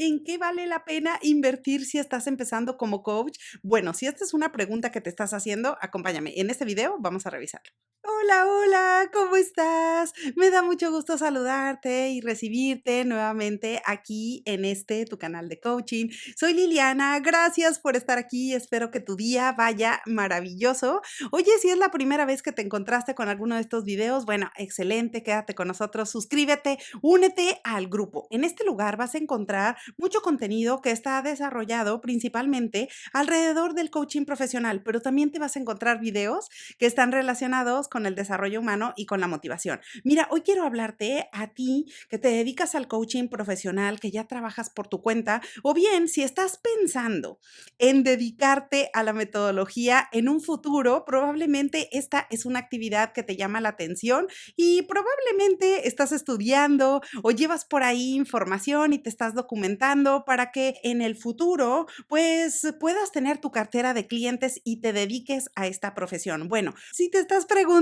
¿En qué vale la pena invertir si estás empezando como coach? Bueno, si esta es una pregunta que te estás haciendo, acompáñame. En este video vamos a revisarlo. Hola, hola, ¿cómo estás? Me da mucho gusto saludarte y recibirte nuevamente aquí en tu canal de coaching. Soy Liliana, gracias por estar aquí. Espero que tu día vaya maravilloso. Oye, si es la primera vez que te encontraste con alguno de estos videos, bueno, excelente, quédate con nosotros, suscríbete, únete al grupo. En este lugar vas a encontrar mucho contenido que está desarrollado principalmente alrededor del coaching profesional, pero también te vas a encontrar videos que están relacionados con el desarrollo humano y con la motivación. Mira, hoy quiero hablarte a ti que te dedicas al coaching profesional, que ya trabajas por tu cuenta, o bien si estás pensando en dedicarte a la metodología en un futuro, probablemente esta es una actividad que te llama la atención y probablemente estás estudiando o llevas por ahí información y te estás documentando para que en el futuro pues puedas tener tu cartera de clientes y te dediques a esta profesión. Bueno, si te estás preguntando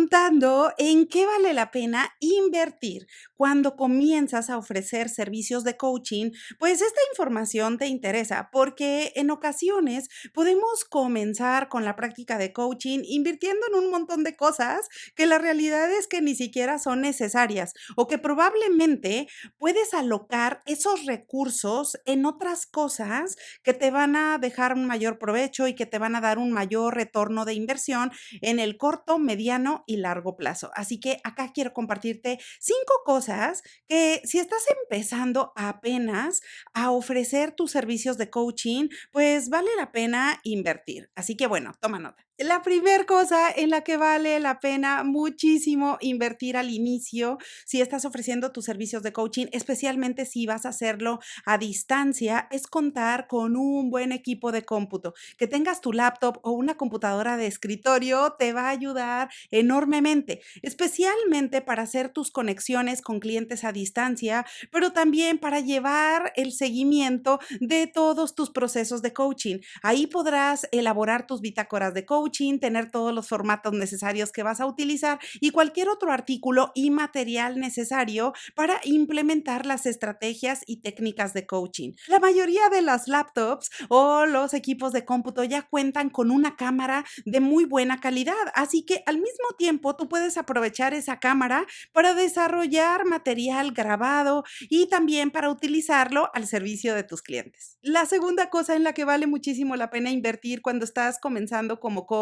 en qué vale la pena invertir cuando comienzas a ofrecer servicios de coaching, pues esta información te interesa porque en ocasiones podemos comenzar con la práctica de coaching invirtiendo en un montón de cosas que la realidad es que ni siquiera son necesarias o que probablemente puedes alocar esos recursos en otras cosas que te van a dejar un mayor provecho y que te van a dar un mayor retorno de inversión en el corto, mediano y largo plazo. Así que acá quiero compartirte 5 cosas que si estás empezando apenas a ofrecer tus servicios de coaching, pues vale la pena invertir. Así que bueno, toma nota. La primera cosa en la que vale la pena muchísimo invertir al inicio, si estás ofreciendo tus servicios de coaching, especialmente si vas a hacerlo a distancia, es contar con un buen equipo de cómputo. Que tengas tu laptop o una computadora de escritorio te va a ayudar enormemente, especialmente para hacer tus conexiones con clientes a distancia, pero también para llevar el seguimiento de todos tus procesos de coaching. Ahí podrás elaborar tus bitácoras de coaching, tener todos los formatos necesarios que vas a utilizar y cualquier otro artículo y material necesario para implementar las estrategias y técnicas de coaching. La mayoría de las laptops o los equipos de cómputo ya cuentan con una cámara de muy buena calidad, así que al mismo tiempo tú puedes aprovechar esa cámara para desarrollar material grabado y también para utilizarlo al servicio de tus clientes. La segunda cosa en la que vale muchísimo la pena invertir cuando estás comenzando como coach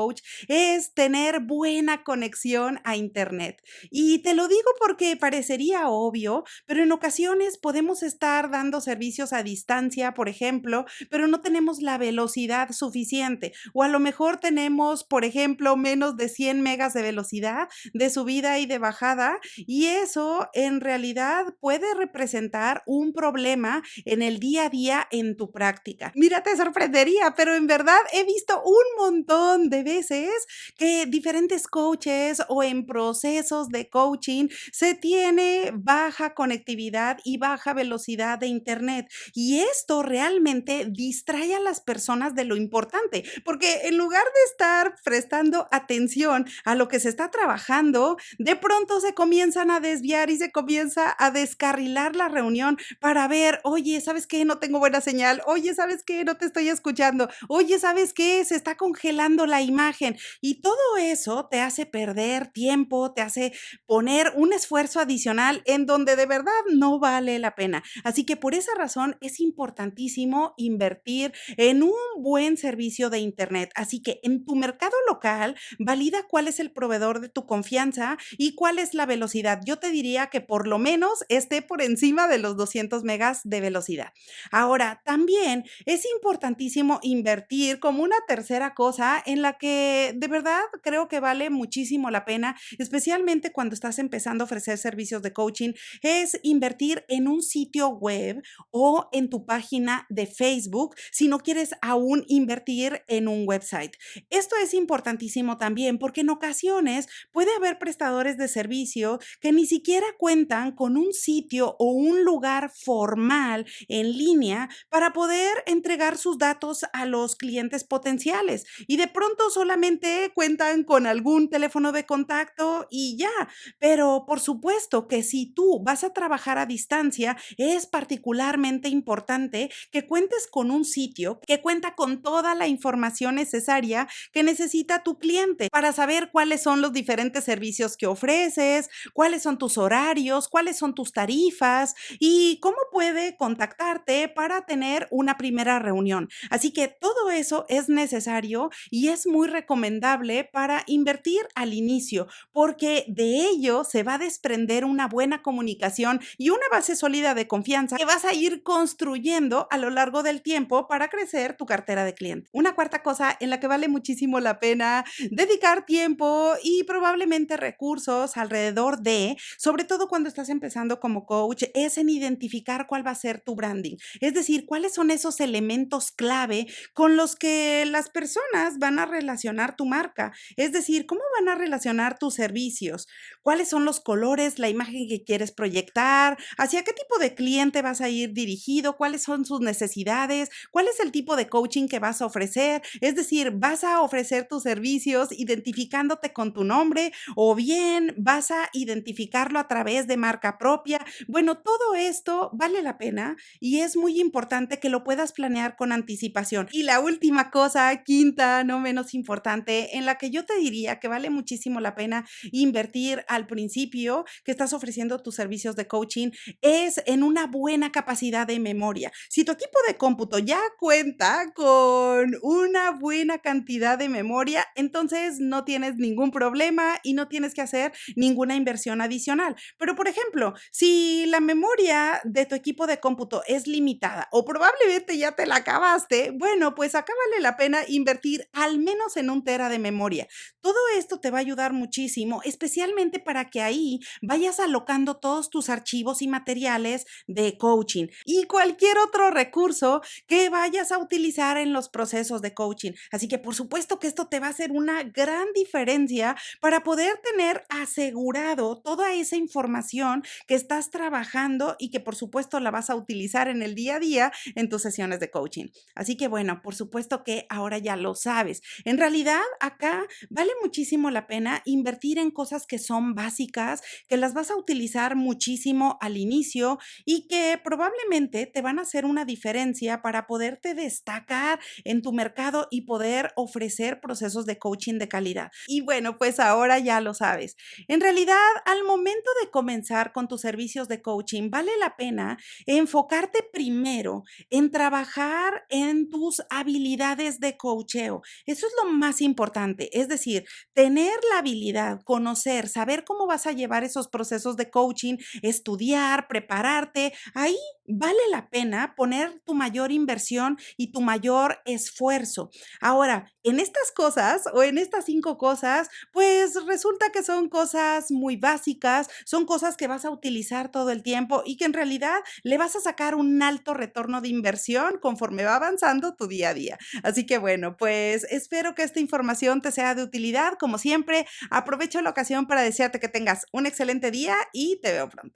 es tener buena conexión a Internet. Y te lo digo porque parecería obvio, pero en ocasiones podemos estar dando servicios a distancia, por ejemplo, pero no tenemos la velocidad suficiente. O a lo mejor tenemos, por ejemplo, menos de 100 megas de velocidad de subida y de bajada, y eso en realidad puede representar un problema en el día a día en tu práctica. Mira, te sorprendería, pero en verdad he visto un montón de veces que diferentes coaches o en procesos de coaching se tiene baja conectividad y baja velocidad de internet. Y esto realmente distrae a las personas de lo importante, porque en lugar de estar prestando atención a lo que se está trabajando, de pronto se comienzan a desviar y se comienza a descarrilar la reunión para ver, oye, ¿sabes qué? No tengo buena señal. Oye, ¿sabes qué? No te estoy escuchando. Oye, ¿sabes qué? Se está congelando la imagen. Y todo eso te hace perder tiempo, te hace poner un esfuerzo adicional en donde de verdad no vale la pena. Así que por esa razón es importantísimo invertir en un buen servicio de Internet. Así que en tu mercado local, valida cuál es el proveedor de tu confianza y cuál es la velocidad. Yo te diría que por lo menos esté por encima de los 200 megas de velocidad. Ahora, también es importantísimo invertir como una tercera cosa en la que de verdad creo que vale muchísimo la pena, especialmente cuando estás empezando a ofrecer servicios de coaching, es invertir en un sitio web o en tu página de Facebook si no quieres aún invertir en un website. Esto es importantísimo también porque en ocasiones puede haber prestadores de servicio que ni siquiera cuentan con un sitio o un lugar formal en línea para poder entregar sus datos a los clientes potenciales. Y de pronto pronto solamente cuentan con algún teléfono de contacto y ya. Pero por supuesto que si tú vas a trabajar a distancia, es particularmente importante que cuentes con un sitio que cuenta con toda la información necesaria que necesita tu cliente para saber cuáles son los diferentes servicios que ofreces, cuáles son tus horarios, cuáles son tus tarifas y cómo puede contactarte para tener una primera reunión. Así que todo eso es necesario y es muy recomendable para invertir al inicio, porque de ello se va a desprender una buena comunicación y una base sólida de confianza que vas a ir construyendo a lo largo del tiempo para crecer tu cartera de clientes. Una cuarta cosa en la que vale muchísimo la pena dedicar tiempo y probablemente recursos alrededor de, sobre todo cuando estás empezando como coach, es en identificar cuál va a ser tu branding. Es decir, cuáles son esos elementos clave con los que las personas van a relacionar tu marca. Es decir, cómo van a relacionar tus servicios, cuáles son los colores, la imagen que quieres proyectar, hacia qué tipo de cliente vas a ir dirigido, cuáles son sus necesidades, cuál es el tipo de coaching que vas a ofrecer. Es decir, vas a ofrecer tus servicios identificándote con tu nombre o bien vas a identificarlo a través de marca propia. Bueno, todo esto vale la pena y es muy importante que lo puedas planear con anticipación. Y la última cosa, quinta, no menos importante, en la que yo te diría que vale muchísimo la pena invertir al principio que estás ofreciendo tus servicios de coaching es en una buena capacidad de memoria. Si tu equipo de cómputo ya cuenta con una buena cantidad de memoria, entonces no tienes ningún problema y no tienes que hacer ninguna inversión adicional. Pero, por ejemplo, si la memoria de tu equipo de cómputo es limitada o probablemente ya te la acabaste, bueno, pues acá vale la pena invertir al menos en 1 tera de memoria. Todo esto te va a ayudar muchísimo, especialmente para que ahí vayas alocando todos tus archivos y materiales de coaching y cualquier otro recurso que vayas a utilizar en los procesos de coaching. Así que por supuesto que esto te va a hacer una gran diferencia para poder tener asegurado toda esa información que estás trabajando y que por supuesto la vas a utilizar en el día a día en tus sesiones de coaching. Así que bueno, por supuesto que ahora ya lo sabes. En realidad, acá vale muchísimo la pena invertir en cosas que son básicas, que las vas a utilizar muchísimo al inicio y que probablemente te van a hacer una diferencia para poderte destacar en tu mercado y poder ofrecer procesos de coaching de calidad. Y bueno, pues ahora ya lo sabes. En realidad, al momento de comenzar con tus servicios de coaching, vale la pena enfocarte primero en trabajar en tus habilidades de coacheo. Eso es lo más importante, es decir, tener la habilidad, conocer, saber cómo vas a llevar esos procesos de coaching, estudiar, prepararte. Ahí vale la pena poner tu mayor inversión y tu mayor esfuerzo. Ahora, en estas cosas o en estas 5 cosas, pues resulta que son cosas muy básicas, son cosas que vas a utilizar todo el tiempo y que en realidad le vas a sacar un alto retorno de inversión conforme va avanzando tu día a día. Así que bueno, pues espero que esta información te sea de utilidad. Como siempre, aprovecho la ocasión para desearte que tengas un excelente día y te veo pronto.